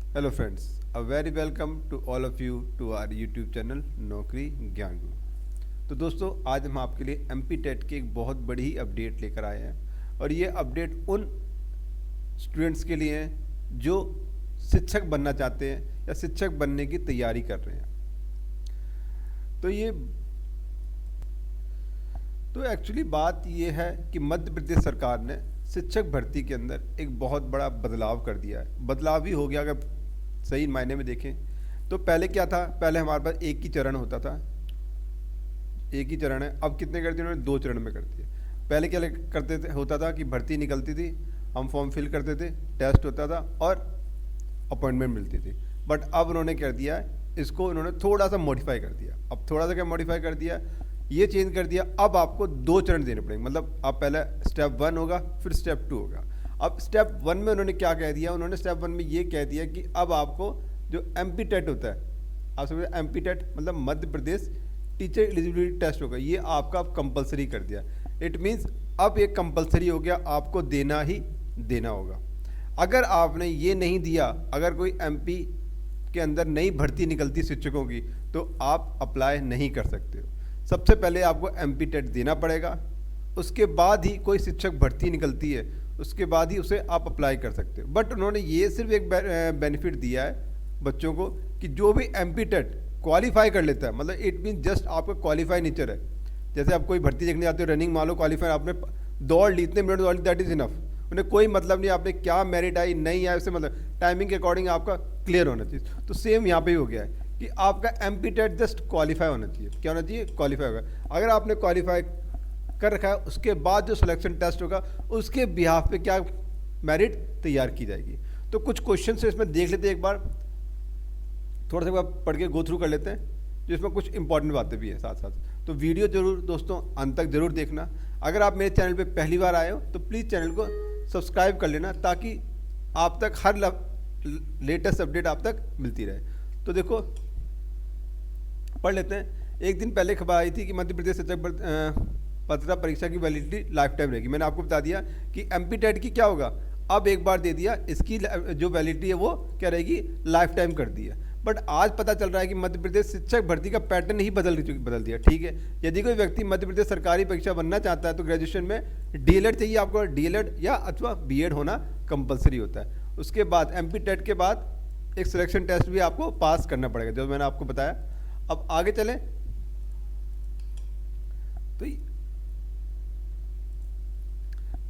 Hello friends, a very welcome to all of you to our YouTube channel Naukri Gyan गुरु। तो दोस्तों, आज हम आपके लिए एमपी टेट की एक बहुत बड़ी ही अपडेट लेकर आए हैं और ये अपडेट उन स्टूडेंट्स के लिए है जो शिक्षक बनना चाहते हैं या शिक्षक बनने की तैयारी कर रहे हैं। तो एक्चुअली बात ये है कि मध्य प्रदेश सरकार ने शिक्षक भर्ती के अंदर एक बहुत बड़ा बदलाव कर दिया है। बदलाव ही हो गया अगर सही मायने में देखें तो। पहले क्या था, पहले हमारे पास एक ही चरण होता था, एक ही चरण है। अब कितने कर दिए उन्होंने, 2 चरण में कर दिए। पहले क्या करते थे, होता था कि भर्ती निकलती थी, हम फॉर्म फिल करते थे, टेस्ट होता था और अपॉइंटमेंट मिलती थी। बट अब उन्होंने कर दिया है, इसको उन्होंने थोड़ा सा मॉडिफाई कर दिया। अब थोड़ा सा क्या मॉडिफाई कर दिया, ये चेंज कर दिया। अब आपको 2 चरण देने पड़ेंगे। मतलब अब पहले स्टेप 1 होगा, फिर स्टेप 2 होगा। अब स्टेप 1 में उन्होंने क्या कह दिया, उन्होंने स्टेप 1 में ये कह दिया कि अब आपको जो एमपी टेट होता है, आप समझे, एमपी टेट मतलब Madhya Pradesh teacher eligibility test होगा, ये आपका कंपलसरी कर दिया। इट मीन्स अब ये कंपलसरी हो गया, आपको देना ही देना होगा। अगर आपने ये नहीं दिया, अगर कोई एमपी के अंदर नई भर्ती निकलती शिक्षकों की, तो आप अप्लाई नहीं कर सकते हो। सबसे पहले आपको एमपी टेट देना पड़ेगा, उसके बाद ही कोई शिक्षक भर्ती निकलती है, उसके बाद ही उसे आप अप्लाई कर सकते हो। बट उन्होंने ये सिर्फ एक बेनिफिट दिया है बच्चों को कि जो भी एमपी टेट क्वालिफाई कर लेता है, मतलब इट मीन जस्ट आपका क्वालिफाई नेचर है। जैसे आप कोई भर्ती देखने जाते हो, रनिंग मान लो क्वालिफाई, आपने दौड़ ली, इतने मिनट दौड़ ली, दैट इज इनफ। उन्हें कोई मतलब नहीं आपने क्या मेरिट आई नहीं आई, उससे मतलब टाइमिंग के अकॉर्डिंग आपका क्लियर होना चाहिए। तो सेम यहाँ पे ही हो गया है कि आपका एमपी टेट जस्ट क्वालिफाई होना चाहिए। क्या होना चाहिए, क्वालिफाई होगा। अगर आपने क्वालिफाई कर रखा है, उसके बाद जो सिलेक्शन टेस्ट होगा उसके बिहाफ पे क्या मेरिट तैयार की जाएगी। तो कुछ क्वेश्चन से इसमें देख लेते हैं, एक बार थोड़ा सा पढ़ के गो थ्रू कर लेते हैं, जिसमें कुछ इंपॉर्टेंट बातें भी हैं साथ साथ। तो वीडियो जरूर दोस्तों अंत तक जरूर देखना। अगर आप मेरे चैनल पे पहली बार आए हो तो प्लीज़ चैनल को सब्सक्राइब कर लेना, ताकि आप तक हर लेटेस्ट अपडेट आप तक मिलती रहे। तो देखो पढ़ लेते हैं। एक दिन पहले खबर आई थी कि मध्य प्रदेश शिक्षक पात्रता परीक्षा की वैलिडिटी लाइफ टाइम रहेगी। मैंने आपको बता दिया कि एमपी टेट की क्या होगा, अब एक बार दे दिया, इसकी जो वैलिडिटी है वो क्या रहेगी, लाइफ टाइम कर दिया। बट आज पता चल रहा है कि मध्य प्रदेश शिक्षक भर्ती का पैटर्न ही बदल दिया। ठीक है, यदि कोई व्यक्ति मध्य प्रदेश सरकारी परीक्षा बनना चाहता है तो ग्रेजुएशन में डीएलएड चाहिए आपको, डीएलएड या अथवा बीएड होना कंपलसरी होता है। उसके बाद एमपी टेट के बाद एक सिलेक्शन टेस्ट भी आपको पास करना पड़ेगा, जो मैंने आपको बताया। अब आगे चलें तो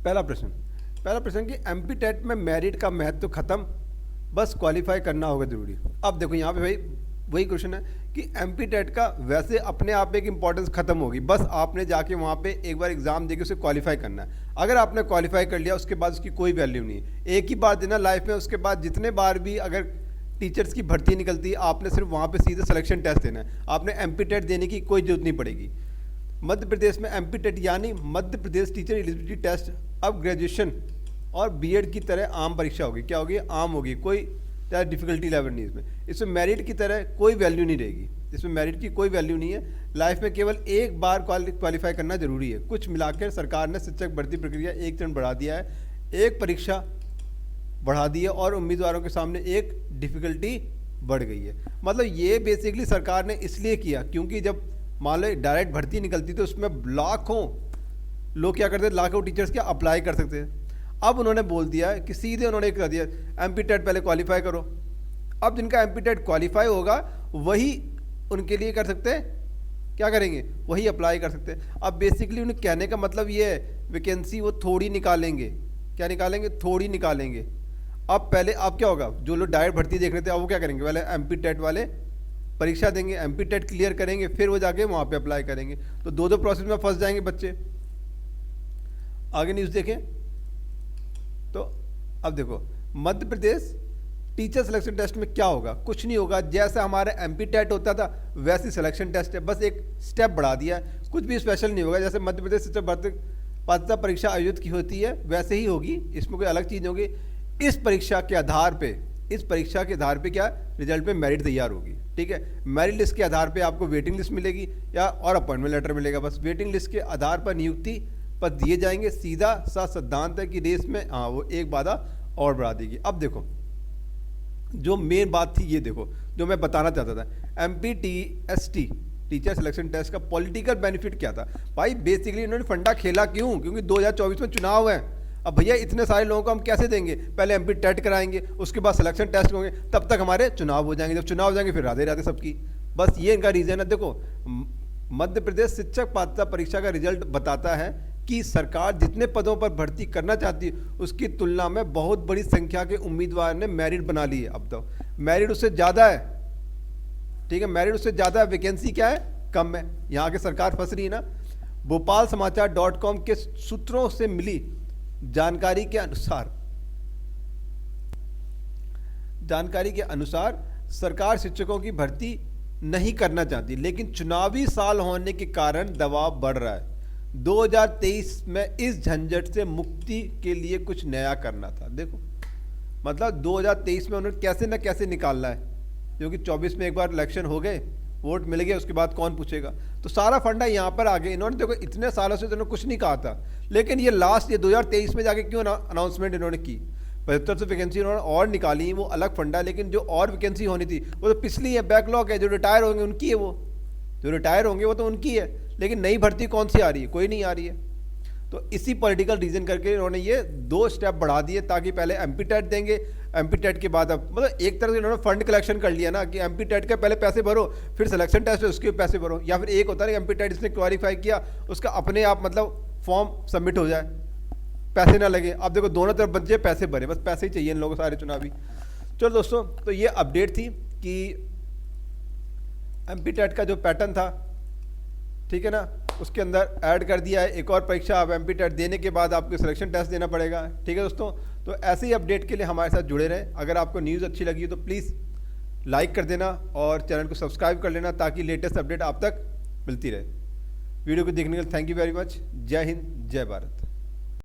पहला प्रश्न कि एमपी टेट में मेरिट का महत्व खत्म, बस क्वालिफाई करना होगा जरूरी। अब देखो यहाँ पे भाई वही क्वेश्चन है कि एमपी टेट का वैसे अपने आप एक इंपॉर्टेंस खत्म होगी, बस आपने जाके वहाँ पे एक बार एग्जाम देके उसे क्वालिफाई करना है। अगर आपने क्वालिफाई कर लिया, उसके बाद उसकी कोई वैल्यू नहीं है। एक ही बार देना लाइफ में, उसके बाद जितने बार भी अगर टीचर्स की भर्ती निकलती है, आपने सिर्फ वहाँ पे सीधे सिलेक्शन टेस्ट देना है, आपने एमपी टेट देने की कोई जरूरत नहीं पड़ेगी। मध्य प्रदेश में एमपी टेट यानी Madhya Pradesh teacher eligibility test अब ग्रेजुएशन और बीएड की तरह आम परीक्षा होगी। क्या होगी, आम होगी, कोई ज़्यादा डिफिकल्टी लेवल नहीं इसमें मेरिट की तरह कोई वैल्यू नहीं रहेगी। इसमें मेरिट की कोई वैल्यू नहीं है। लाइफ में केवल एक बार क्वालिफाई करना जरूरी है। कुछ मिलाकर सरकार ने शिक्षक भर्ती प्रक्रिया एक चरण बढ़ा दिया है, एक परीक्षा बढ़ा दी है और उम्मीदवारों के सामने एक डिफिकल्टी बढ़ गई है। मतलब ये बेसिकली सरकार ने इसलिए किया क्योंकि जब मान लो डायरेक्ट भर्ती निकलती तो उसमें लाखों लोग क्या करते थे, लाखों टीचर्स क्या अप्लाई कर सकते थे। अब उन्होंने बोल दिया है कि सीधे उन्होंने कर दिया एमपी टेट पहले क्वालिफाई करो। अब जिनका एमपी टेट क्वालिफाई होगा वही उनके लिए कर सकते हैं, क्या करेंगे, वही अप्लाई कर सकते हैं। अब बेसिकली उन्हें कहने का मतलब ये है वैकेंसी वो थोड़ी निकालेंगे। क्या निकालेंगे, थोड़ी निकालेंगे। अब पहले अब क्या होगा, जो लोग डायरेक्ट भर्ती देख रहे थे अब वो क्या करेंगे, पहले एमपी टेट वाले परीक्षा देंगे, एमपी टेट क्लियर करेंगे, फिर वो जाके वहाँ पे अप्लाई करेंगे। तो दो प्रोसेस में फंस जाएंगे बच्चे। आगे न्यूज़ देखें तो अब देखो Madhya Pradesh teacher selection test में क्या होगा, कुछ नहीं होगा। जैसा हमारा एमपी टेट होता था वैसे सिलेक्शन टेस्ट है, बस एक स्टेप बढ़ा दिया है, कुछ भी स्पेशल नहीं होगा। जैसे मध्य प्रदेश शिक्षक भर्ती पात्रता परीक्षा आयोजित की होती है वैसे ही होगी, इसमें कोई अलग चीज़ होगी। इस परीक्षा के आधार पे क्या रिजल्ट पे मेरिट तैयार होगी। ठीक है, मेरिट लिस्ट के आधार पे आपको वेटिंग लिस्ट मिलेगी या और अपॉइंटमेंट लेटर मिलेगा। बस वेटिंग लिस्ट के आधार पर नियुक्ति पद दिए जाएंगे। सीधा सा सिद्धांत है कि रेस में वो एक बाधा और बढ़ा देगी। अब देखो जो मेन बात थी ये देखो, जो मैं बताना चाहता था, MPTST टीचर सिलेक्शन टेस्ट का पॉलिटिकल बेनिफिट क्या था भाई? बेसिकली इन्होंने फंडा खेला क्यों? क्योंकि 2024 में चुनाव है। अब भैया इतने सारे लोगों को हम कैसे देंगे? पहले MP टेट कराएंगे, उसके बाद सिलेक्शन टेस्ट होंगे, तब तक हमारे चुनाव हो जाएंगे। जब चुनाव हो जाएंगे फिर राधे राधे सबकी। बस ये इनका रीज़न है। देखो, मध्य प्रदेश शिक्षक पात्रता परीक्षा का रिजल्ट बताता है कि सरकार जितने पदों पर भर्ती करना चाहती है उसकी तुलना में बहुत बड़ी संख्या के उम्मीदवार ने मेरिट बना ली है। अब तो मेरिट उससे ज़्यादा है, ठीक है, मेरिट उससे ज़्यादा है, वैकेंसी क्या है? कम है। यहाँ की सरकार फंस रही है ना। भोपाल समाचार.com के सूत्रों से मिली जानकारी के अनुसार सरकार शिक्षकों की भर्ती नहीं करना चाहती, लेकिन चुनावी साल होने के कारण दबाव बढ़ रहा है। 2023 में इस झंझट से मुक्ति के लिए कुछ नया करना था। देखो, मतलब 2023 में उन्होंने कैसे न कैसे निकालना है, क्योंकि 24 में एक बार इलेक्शन हो गए, वोट मिल गए, उसके बाद कौन पूछेगा? तो सारा फंडा यहाँ पर आ गया। इन्होंने देखो इतने सालों से इन्होंने कुछ नहीं कहा था, लेकिन ये 2023 में जाके क्यों अनाउंसमेंट इन्होंने की? 7500 वैकेंसी इन्होंने और निकाली, वो अलग फंडा, लेकिन जो और वैकेंसी होनी थी वो तो पिछली है, बैकलॉग है। जो रिटायर होंगे उनकी है, वो जो रिटायर होंगे वो तो उनकी है, लेकिन नई भर्ती कौन सी आ रही है? कोई नहीं आ रही है। तो इसी पॉलिटिकल रीजन करके इन्होंने ये 2 स्टेप बढ़ा दिए, ताकि पहले MP टेट देंगे, MP टेट के बाद अब मतलब एक तरह से इन्होंने फंड कलेक्शन कर लिया ना, कि MP टेट के पहले पैसे भरो, फिर सिलेक्शन टेस्ट है उसके पैसे भरो, या फिर एक होता है MP टेट इसने क्वालिफाई किया, उसका अपने आप मतलब फॉर्म सबमिट हो जाए, पैसे ना लगे। अब देखो दोनों तरफ बच्चे पैसे भरे, बस पैसे ही चाहिए इन लोगों को सारे चुनावी। चलो दोस्तों, तो ये अपडेट थी कि MP टेट का जो पैटर्न था, ठीक है ना, उसके अंदर ऐड कर दिया है एक और परीक्षा। अब MP टेट देने के बाद आपको सिलेक्शन टेस्ट देना पड़ेगा, ठीक है दोस्तों। तो ऐसे ही अपडेट के लिए हमारे साथ जुड़े रहें। अगर आपको न्यूज़ अच्छी लगी हो तो प्लीज़ लाइक कर देना और चैनल को सब्सक्राइब कर लेना, ताकि लेटेस्ट अपडेट आप तक मिलती रहे। वीडियो को देखने के लिए थैंक यू वेरी मच। जय हिंद, जय भारत।